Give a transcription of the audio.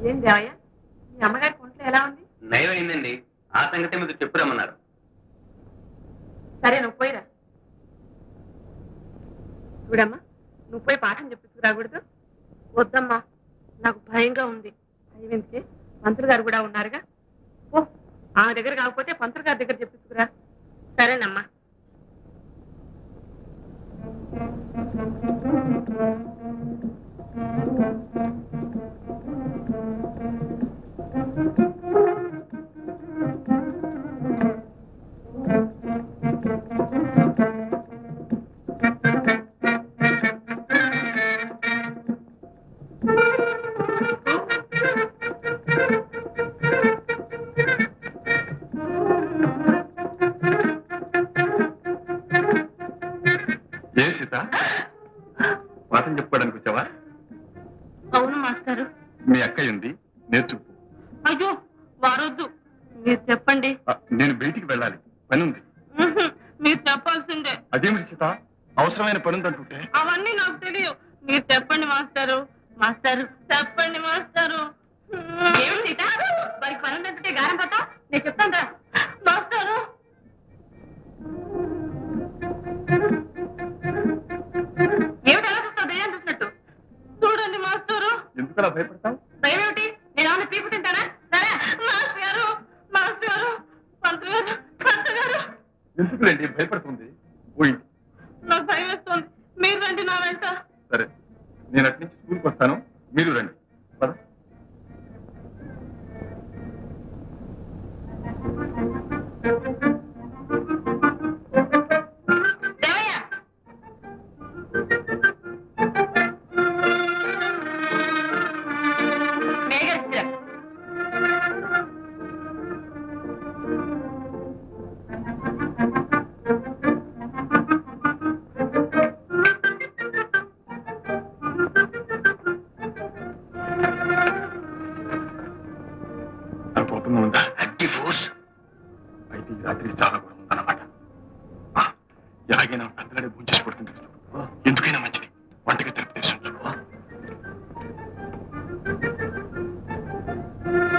ఏం దేవయ్య, మీ అమ్మగారి ఒంట్లో ఎలా ఉంది? నయం అయిందండి. ఆ సంగతి మీరు చెప్పురమ్మన్నారు. సరే నువ్వు పోయిరా. చూడమ్మా, నువ్వు పోయి పాఠం చెప్పించుకురాకూడదు. వద్దమ్మా, నాకు భయంగా ఉంది. భయం ఎందుకే? మంత్రులు గారు కూడా ఉన్నారుగా. ఓ, ఆమె దగ్గర కాకపోతే పంతులు గారి దగ్గర చెప్పించుకురా. సరేనమ్మా. ఏం సీత, పాఠం చెప్పుకోవడానికి వచ్చావా? అవును మాస్టారు. మీ అక్కయ్య ఉంది, నేర్చుకో. అయ్యో వారొద్దు, మీరు చెప్పండి. నేను బయటికి వెళ్ళాలి, పని ఉంది. మీరు చెప్పాల్సిందే. అదేమిటి సీత, అవసరమైన పని ఉందంటుంటే? అవన్నీ నాకు తెలియదు, మీరు చెప్పండి మాస్టారు. మాస్టారు చెప్పండి మాస్టారు. ఏమిటి సీత, వారికి పని ఉందంటే గారం పట్టా? నేను చెప్తాను రా మాస్టారు. ఏమిటి అలా చూస్తావు, దయ్యాన్ని చూసినట్టు? చూడండి మాస్టారు. ఎందుకలా భయపడతావు? భయం ఏమిటి? నేను ఏమన్నా పీపు తింటానా? సరే మాస్టర్ గారు, మాస్టర్ గారు, పంతులు గారు, పంతులు గారు. ఎందుకులేండి భయపడుతుంది? పోయింది. నాకు భయం వేస్తుంది, మీరు రండి నా వెంట. సరే, నేను అటు నుంచి స్కూల్కి వస్తాను, మీరు రండి. పద. దేవయ్య, మేఘరిచ్చిరా. నా కోపంగా ఉందా? అగ్గి ఫోర్స్. అయితే ఈ రాత్రి చాలా కూడా ఉందన్నమాట. ఎలాగైనా పెద్దగానే పూజ చేసి పడుతుంది.